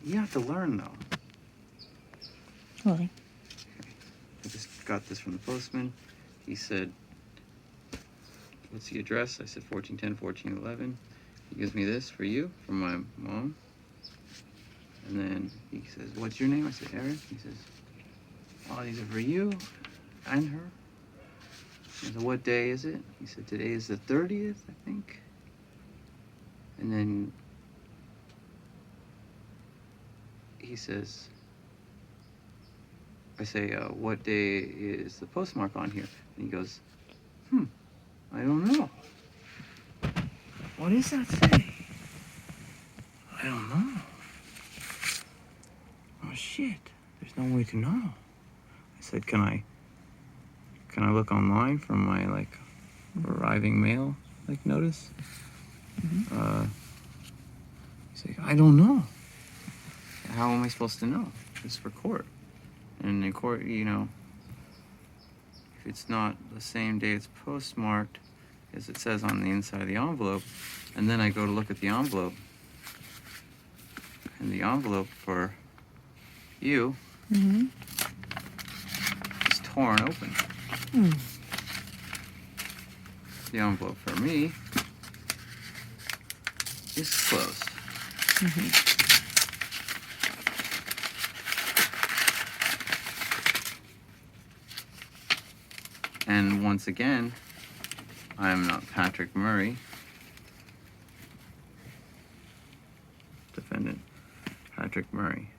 You have to learn, though. Really? I just got this from the postman. He said, what's the address? I said 1410, 1411. He gives me this for you, from my mom. And then he says, what's your name? I said, Eric. He says, oh, these are for you and her. I said, what day is it? He said, today is the 30th, I think. And then he says, I say, what day is the postmark on here? And he goes, I don't know. What does that say? I don't know. Oh, shit. There's no way to know. I said, can I look online for my, like, arriving mail, like, notice? He's like, I don't know. How am I supposed to know? It's for court. And in court, you know, if it's not the same day it's postmarked as it says on the inside of the envelope, and then I go to look at the envelope, and the envelope for you is torn open. The envelope for me is closed. And once again, I'm not Patrick Murray, defendant Patrick Murray.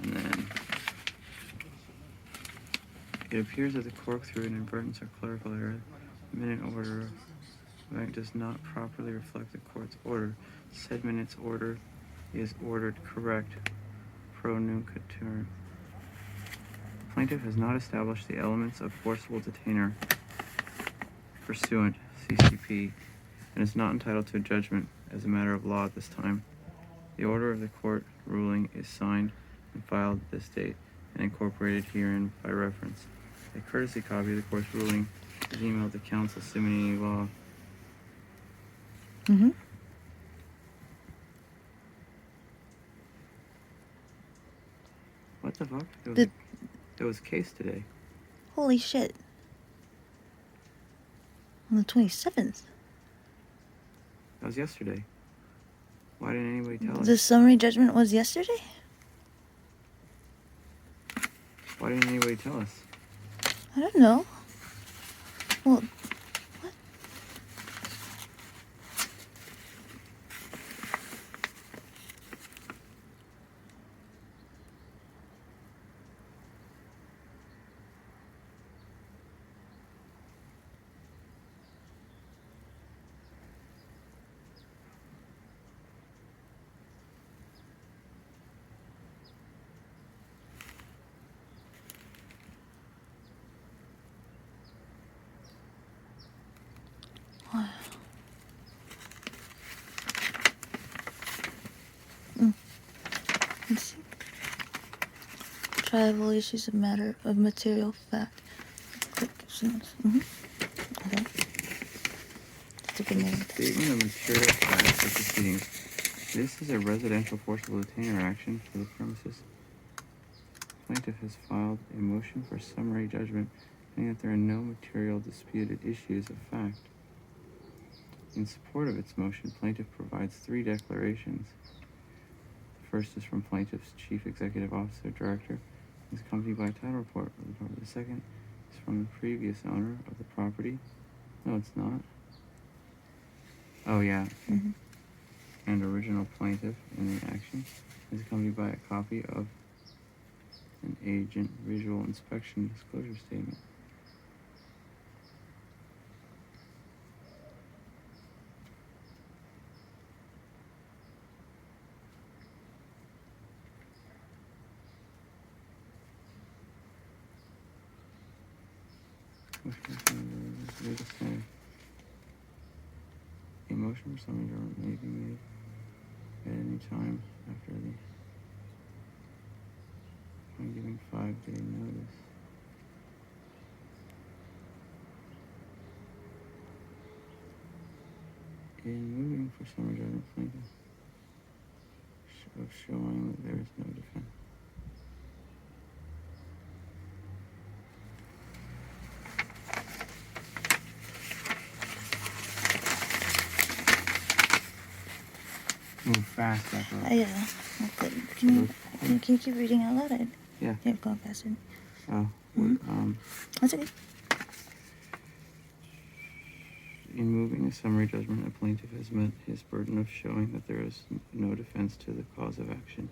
And then it appears that the court, through inadvertence or clerical error, the minute order of the bank does not properly reflect the court's order. Said minute's order is ordered correct pro nunc turum. Plaintiff has not established the elements of forcible detainer pursuant CCP and is not entitled to a judgment as a matter of law at this time. The order of the court ruling is signed and filed this date and incorporated herein by reference. A courtesy copy of the court's ruling is emailed to counsel Simony Law. What the fuck? There was a case today. Holy shit. On the 27th. That was yesterday. Why didn't anybody tell us? The summary judgment was yesterday? Why didn't anybody tell us? I don't know. Well, what? Let's see. Tribal issues a matter of material fact. Okay. Statement of material facts for proceedings. This is a residential forcible detainer action for the premises. Plaintiff has filed a motion for summary judgment, finding that there are no material disputed issues of fact. In support of its motion, plaintiff provides 3 declarations. The first is from plaintiff's chief executive officer director, and is accompanied by a title report of the property. The second is from the previous owner of the property. No, it's not. Oh, yeah. Okay. And original plaintiff in the action is accompanied by a copy of an agent visual inspection disclosure statement. A motion for summary judgment may be made at any time after the I'm giving 5-day notice. In moving for summary judgment, plaintiff of showing that there is no defense. Move fast after. Yeah. Okay. Can you keep reading out loud? Yeah. Yeah, go faster. Oh. Mhm. That's okay. In moving a summary judgment, a plaintiff has met his burden of showing that there is no defense to the cause of action.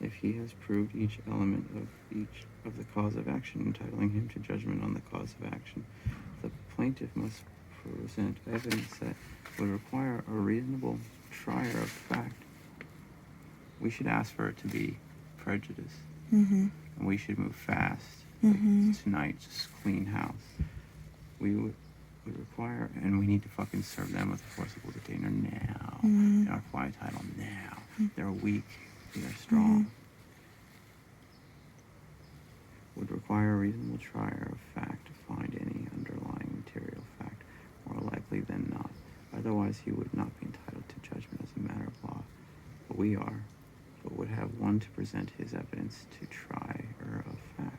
If he has proved each element of the cause of action entitling him to judgment on the cause of action, the plaintiff must present evidence that would require a reasonable trier of fact. We should ask for it to be prejudice. Mm-hmm. And we should move fast. Mm-hmm. Like tonight, just clean house. We would require, and we need to fucking serve them with a forcible detainer now. Mm-hmm. In our quiet title now. They're weak. They're strong. Would require a reasonable trier of fact to find any underlying material fact, more likely than not. Otherwise, he would not be entitled to judgment as a matter of law. But we are, but would have one to present his evidence to trier of fact.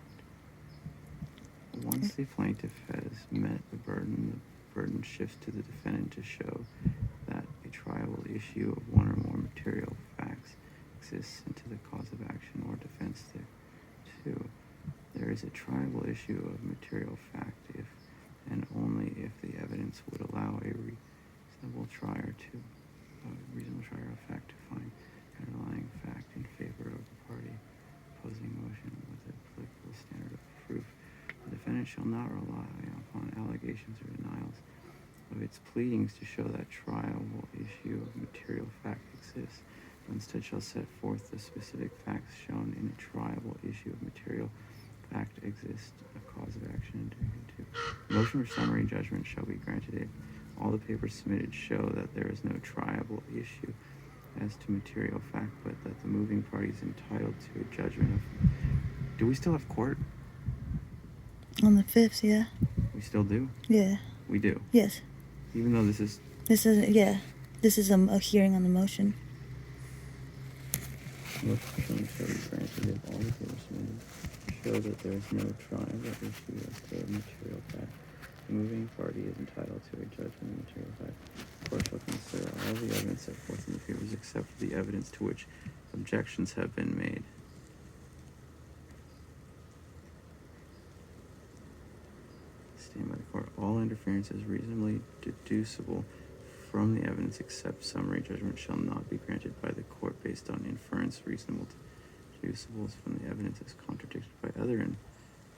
Once the plaintiff has met the burden shifts to the defendant to show that a triable issue of one or more material facts exists into the cause of action or defense thereto. There is a triable issue of material fact if and only if the evidence would allow a reasonable trier of fact to find underlying fact in favor of the party opposing motion with a applicable standard of proof. The defendant shall not rely upon allegations or denials of its pleadings to show that triable issue of material fact exists, but instead shall set forth the specific facts shown in a triable issue of material fact exists, a cause of action entered into. Motion for summary judgment shall be granted if all the papers submitted show that there is no triable issue as to material fact, but that the moving party is entitled to a judgment of... Do we still have court? On the 5th, yeah. We still do? Yeah. We do? Yes. Even though this is... This is a hearing on the motion. Motion shall be granted if all the papers submitted show that there is no triable issue as to material fact. The moving party is entitled to a judgment of material fact. The court shall consider all the evidence set forth in the papers except for the evidence to which objections have been made. Stated by the court, all interference is reasonably deducible from the evidence except summary judgment shall not be granted by the court based on inference reasonable deducibles from the evidence as contradicted by other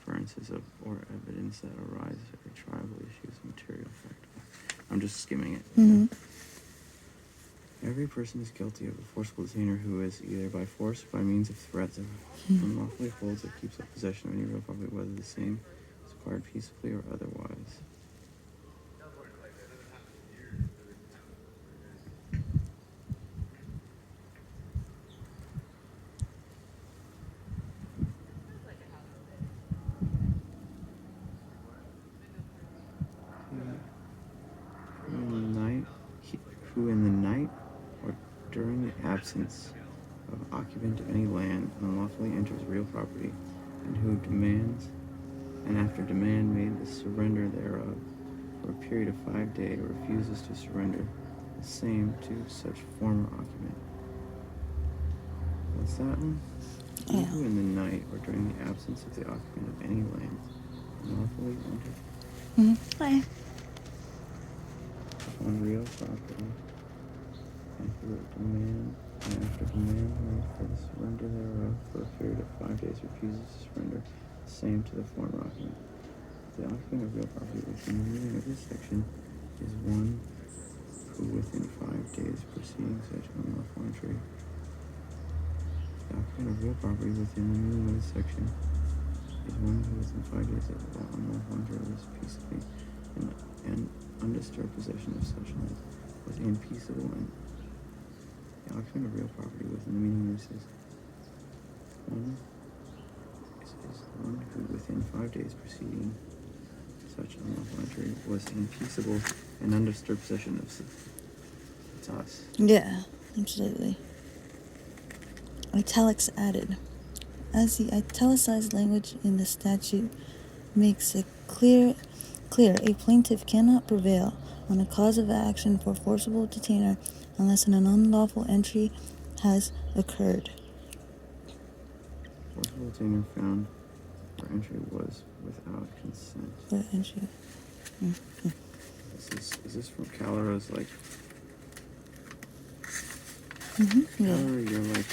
inferences of or evidence that arise of triable issues of material fact. I'm just skimming it. Mm-hmm. Every person is guilty of a forcible detainer who is either by force, by means of threats, or unlawfully holds or keeps up possession of any real property, whether the same is acquired peaceably or otherwise. Who in the night or during the absence of occupant of any land unlawfully enters real property, and who demands, and after demand made the surrender thereof, for a period of 5 days refuses to surrender the same to such former occupant. What's that one? Yeah. Who in the night or during the absence of the occupant of any land unlawfully enters Hi. on real property, and after demand made for the surrender thereof for a period of 5 days refuses to surrender the same to the former occupant. The occupant of real property within the meaning of this section is one who within 5 days preceding such unlawful entry. The occupant of real property within the meaning of this section is one who within 5 days of the unlawful entry lives peaceably and undisturbed possession of such land within peaceable and the occupant of real property within the meaning of this is one 5 days preceding such unlawful entry was in peaceable and undisturbed possession of. It's us. Yeah, absolutely. Italics added. As the italicized language in the statute makes it clear, a plaintiff cannot prevail on a cause of action for forcible detainer unless an unlawful entry has occurred. Forcible detainer found for entry was without consent. For entry. Mm-hmm. Is this from Calora's, like... Mm-hmm. Yeah. Calora, you're, like,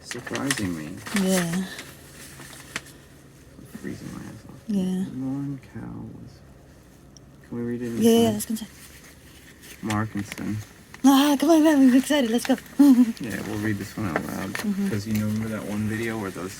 surprising me. Yeah. I'm freezing my ass off. Yeah. Lauren Cow was... Can we read it in Yeah, time? let's continue. Markinson. Ah, come on, man, we're excited. Let's go. Yeah, we'll read this one out loud. Because you know, remember that one video where those